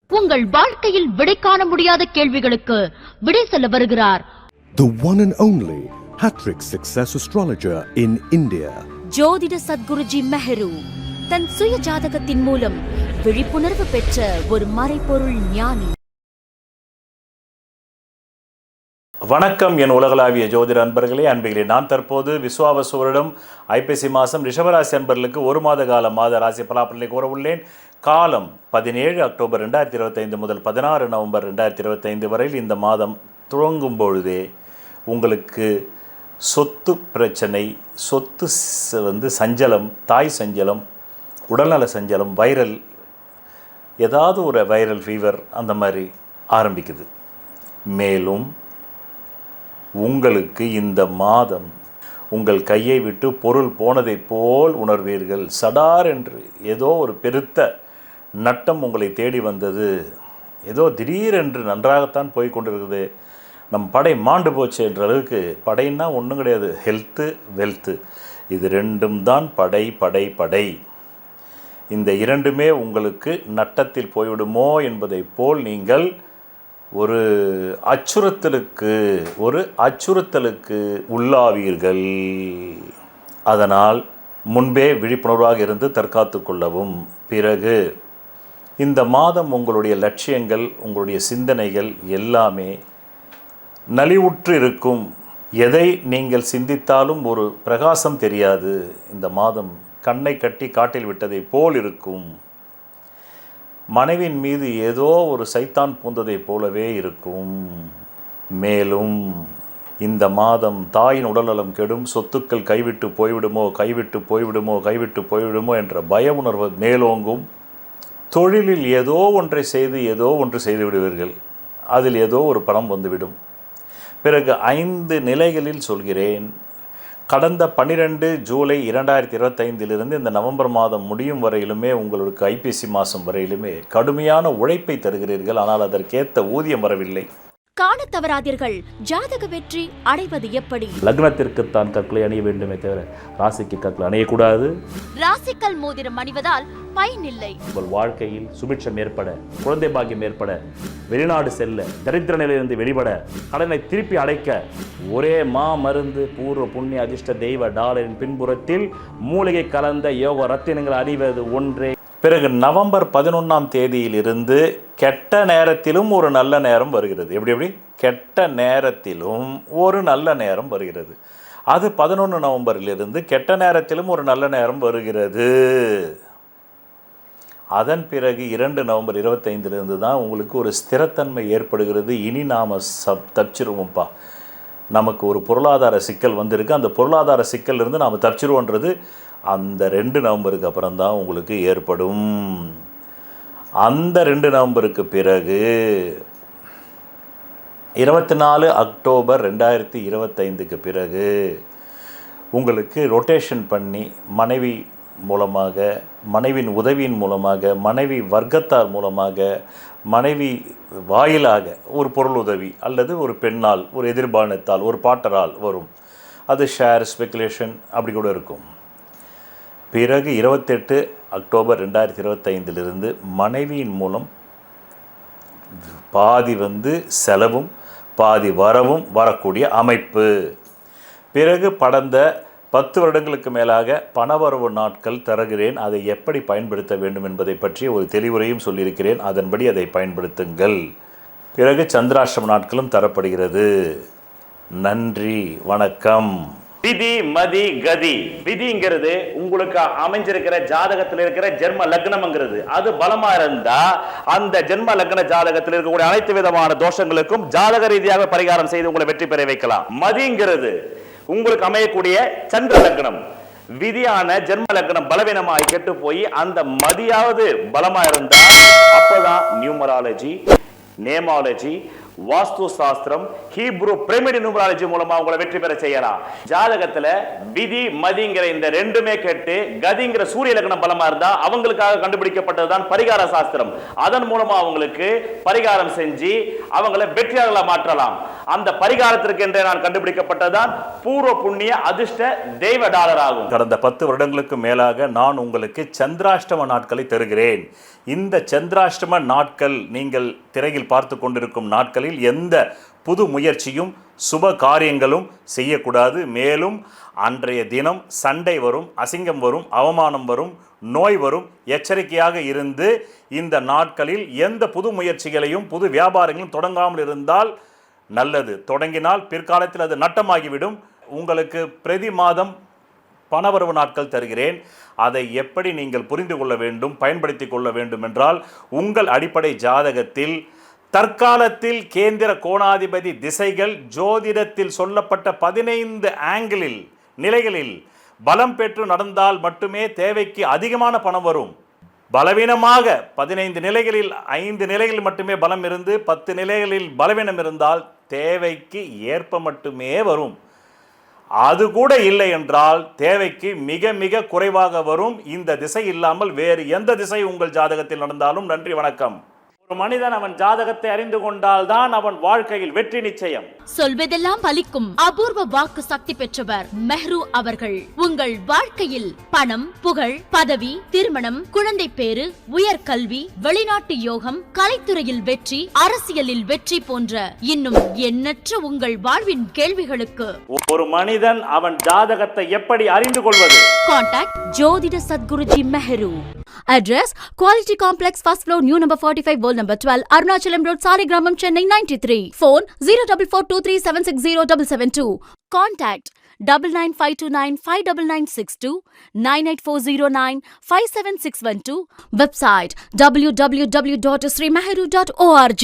உங்கள் வாழ்க்கையில் விடை காண முடியாத கேள்விகளுக்கு விடை சொல்ல வருகிறார் The one and only Hattrick Success Astrologer in India. ஜோதிட சத்குருஜி மெஹரு தன் சுய ஜாதகத்தின் மூலம் விழிப்புணர்வு பெற்ற ஒரு மறைபொருள் ஞானி. வணக்கம் என் உலகளாவிய ஜோதிட அன்பர்களே, அன்பிகளே. நான் தற்போது விஸ்வாவசு வருடம் ஐப்பசி மாதம் ரிஷபராசி அன்பர்களுக்கு ஒரு மாத கால ராசி பலாபலனை கூற உள்ளேன். காலம் 17 அக்டோபர் 2025 முதல் 16 நவம்பர் 2025 வரையில் இந்த மாதம் துவங்கும் பொழுதே உங்களுக்கு சொத்து பிரச்சனை, சொத்து சஞ்சலம், தாய் சஞ்சலம், உடல்நல சஞ்சலம், வைரல், ஏதாவது ஒரு வைரல் ஃபீவர் அந்த மாதிரி ஆரம்பிக்குது. மேலும் உங்களுக்கு இந்த மாதம் உங்கள் கையை விட்டு பொருள் போனதைப் போல் உணர்வீர்கள். சடார் என்று ஏதோ ஒரு பெருத்த நட்டம் உங்களை தேடி வந்தது. ஏதோ திடீரென்று நன்றாகத்தான் போய் கொண்டிருக்குது, நம் படை மாண்டு போச்சு என்ற அளவுக்கு. படைன்னா ஒன்றும் கிடையாது, ஹெல்த்து வெல்த்து, இது ரெண்டும் தான் படை படை படை. இந்த இரண்டுமே உங்களுக்கு நட்டத்தில் போய்விடுமோ என்பதை போல் நீங்கள் ஒரு அச்சுறுத்தலுக்கு உள்ளாவீர்கள். அதனால் முன்பே விழிப்புணர்வாக இருந்து தற்காத்து கொள்ளவும். பிறகு இந்த மாதம் உங்களுடைய லட்சியங்கள், உங்களுடைய சிந்தனைகள் எல்லாமே நலிவுற்று இருக்கும். எதை நீங்கள் சிந்தித்தாலும் ஒரு பிரகாசம் தெரியாது. இந்த மாதம் கண்ணை கட்டி காட்டில் விட்டதை போல் இருக்கும். மனைவின் மீது ஏதோ ஒரு சைத்தான் பூந்ததைப் போலவே இருக்கும். மேலும் இந்த மாதம் தாயின் உடல்நலம் கெடும், சொத்துக்கள் கைவிட்டு போய்விடுமோ என்ற பய உணர்வு மேலோங்கும். தொழிலில் ஏதோ ஒன்றை செய்து விடுவீர்கள். அதில் ஏதோ ஒரு பணம் வந்துவிடும். பிறகு 5 நிலைகளில் சொல்கிறேன். கடந்த 12 ஜூலை 2025 இந்த நவம்பர் மாதம் முடியும் வரையிலுமே உங்களுக்கு ஐப்பசி மாதம் வரையிலுமே கடுமையான உழைப்பை தருகிறீர்கள். ஆனால் அதற்கேற்ற ஊதியம் வரவில்லை. காண தவறாதீர்கள். ஜாதக வெற்றி அடைவது எப்படி? லக்னத்திற்குத்தான் கற்களை அணிய வேண்டுமே தவிர ராசிக்கு கற்களை அணியக்கூடாது. ராசிக்கல் மோதிரம் அணிவதால் பயனில்லை. உங்கள் வாழ்க்கையில் சுபிட்சம் ஏற்பட, குழந்தை பாக்கியம் ஏற்பட, வெளிநாடு செல்ல, தரித்திர நிலையிலிருந்து வெளிப்பட, கடனை திருப்பி அடைக்க ஒரே மருந்து பூர்வ புண்ணிய அதிர்ஷ்ட தெய்வ டாலரின் பின்புறத்தில் மூலிகை கலந்த யோக ரத்தினங்கள் அணிவது ஒன்றே. பிறகு நவம்பர் 11ஆம் தேதியிலிருந்து கெட்ட நேரத்திலும் ஒரு நல்ல நேரம் வருகிறது. எப்படி கெட்ட நேரத்திலும் ஒரு நல்ல நேரம் வருகிறது. அது 11 நவம்பரிலிருந்து கெட்ட நேரத்திலும் ஒரு நல்ல நேரம் வருகிறது. அதன் பிறகு 2 நவம்பர் 25 தான் உங்களுக்கு ஒரு ஸ்திரத்தன்மை ஏற்படுகிறது. இனி நாம் தப்பிச்சிருவோம்ப்பா, நமக்கு ஒரு பொருளாதார சிக்கல் வந்திருக்கு, அந்த பொருளாதார சிக்கலிருந்து நாம் தப்பிச்சிருவோன்றது அந்த 2 நவம்பருக்கு அப்புறம் தான் உங்களுக்கு ஏற்படும். அந்த 2 நவம்பருக்கு பிறகு 24 அக்டோபர் 2025 பிறகு உங்களுக்கு ரொட்டேஷன் பண்ணி மனைவி மூலமாக, மனைவின் உதவியின் மூலமாக, மனைவி வர்க்கத்தார் மூலமாக, மனைவி வாயிலாக ஒரு பொருள் உதவி அல்லது ஒரு பெண்ணால், ஒரு எதிர்பாலனத்தால், ஒரு பாட்டரால் வரும். அது ஷேர், ஸ்பெகுலேஷன் அப்படி கூட இருக்கும். பிறகு 28 அக்டோபர் 2025 மனைவியின் மூலம் பாதி செலவும் பாதி வரவும் வரக்கூடிய அமைப்பு. பிறகு கடந்த 10 வருடங்களுக்கு மேலாக பணவரவு நாட்கள் தருகிறேன். அதை எப்படி பயன்படுத்த வேண்டும் என்பதை பற்றி ஒரு தெளிவுரையும் சொல்லியிருக்கிறேன். அதன்படி அதை பயன்படுத்துங்கள். பிறகு சந்திராஷ்டம நாட்களும் தரப்படுகிறது. நன்றி, வணக்கம். விதி மதி கதி. விதிங்கிறது உங்களுக்கு அமைஞ்சிருக்கிற ஜாதகத்தில் இருக்கிற ஜென்ம லக்னம்ங்கிறது. அது பலமா இருந்தா அந்த ஜென்ம லக்ன ஜாதகத்தில் இருக்கக்கூடிய அனைத்து விதமான தோஷங்களுக்கும் ஜாதக ரீதியாக பரிகாரம் செய்து உங்களை வெற்றி பெற வைக்கலாம். மதிங்கிறது உங்களுக்கு அமையக்கூடிய சந்திர லக்னம். விதியான ஜென்ம லக்னம் பலவீனமாய் கெட்டு போய் அந்த மதியாவது பலமா இருந்தா அப்பதான் நியூமராலஜி, நேமாலஜி, வாஸ்து சாஸ்திரம், ஹீப்ரு பிரமிட் நியூமராலஜி மூலமா உங்களை வெற்றி பெற செய்யலாம். ஜாதகத்துல விதி மதிங்கிற இந்த ரெண்டுமே கேட்டு கதிங்கிற சூரிய லக்னம் பலமா இருந்தா அவங்களுக்காக கண்டுபிடிக்கப்பட்டதுதான் பரிகார சாஸ்திரம். அதன் மூலமா அவங்களுக்கு பரிகாரம் செஞ்சு அவங்களை வெற்றியாளர்களா மாற்றலாம். அந்த பரிகாரத்திற்கு என்றே நான் கண்டுபிடிக்கப்பட்டதான் பூர்வ புண்ணிய அதிர்ஷ்ட தெய்வ டாலர் ஆகும். கடந்த 10 வருடங்களுக்கு மேலாக நான் உங்களுக்கு சந்திராஷ்டம நாட்களை தருகிறேன். இந்த சந்திராஷ்டம நாட்கள் நீங்கள் திரையில் பார்த்து கொண்டிருக்கும் நாட்களில் எந்த புது முயற்சியும் சுப காரியங்களும் செய்யக்கூடாது. மேலும் அன்றைய தினம் சண்டை வரும், அசிங்கம் வரும், அவமானம் வரும், நோய் வரும். எச்சரிக்கையாக இருந்து இந்த நாட்களில் எந்த புது முயற்சிகளையும் புது வியாபாரங்களும் தொடங்காமல் இருந்தால் நல்லது. தொடங்கினால் பிற்காலத்தில் அது நட்டமாகிவிடும். உங்களுக்கு பிரதி மாதம் பணவரவு நாட்கள் தருகிறேன். அதை எப்படி நீங்கள் புரிந்து கொள்ள வேண்டும், பயன்படுத்தி கொள்ள வேண்டும் என்றால், உங்கள் அடிப்படை ஜாதகத்தில் தற்காலத்தில் கேந்திர கோணாதிபதி திசைகள் ஜோதிடத்தில் சொல்லப்பட்ட 15 ஆங்கிளில் நிலைகளில் பலம் பெற்று நடந்தால் மட்டுமே தேவைக்கு அதிகமான பணம் வரும். பலவீனமாக 15 நிலைகளில் 5 நிலைகளில் மட்டுமே பலம் இருந்து 10 நிலைகளில் பலவீனம் இருந்தால் தேவைக்கு ஏற்ப மட்டுமே வரும். அது கூட இல்லை என்றால் தேவைக்கு மிக மிக குறைவாக வரும். இந்த திசை இல்லாமல் வேறு எந்த திசை உங்கள் ஜாதகத்தில் நடந்தாலும் நன்றி, வணக்கம். ஒரு மனிதன் அவன் ஜாதகத்தை அறிந்து கொண்டால் தான் அவன் வாழ்க்கையில் வெற்றி நிச்சயம். சொல்வதெல்லாம் பலிக்கும் அபூர்வ வாக்கு சக்தி பெற்றவர் மெஹ்ரு அவர்கள். உங்கள் வாழ்க்கையில் பணம், புகழ், பதவி, திருமணம், குழந்தை பேறு, உயர்கல்வி, வெளிநாட்டு யோகம், கலைத்துறையில் வெற்றி, அரசியலில் வெற்றி போன்ற இன்னும் எண்ணற்ற உங்கள் வாழ்வின் கேள்விகளுக்கு ஒரு மனிதன் அவன் ஜாதகத்தை எப்படி அறிந்து கொள்வது? கான்டாக்ட் ஜோதிட Sadguruji Mehru. Address Quality Complex, first floor, new number 45, wall number 12, Arunachalam Road, Saligramam, Chennai 93. Phone 0442376072. Contact 9952959962, 98409 57612. Website www.srimeheru.org.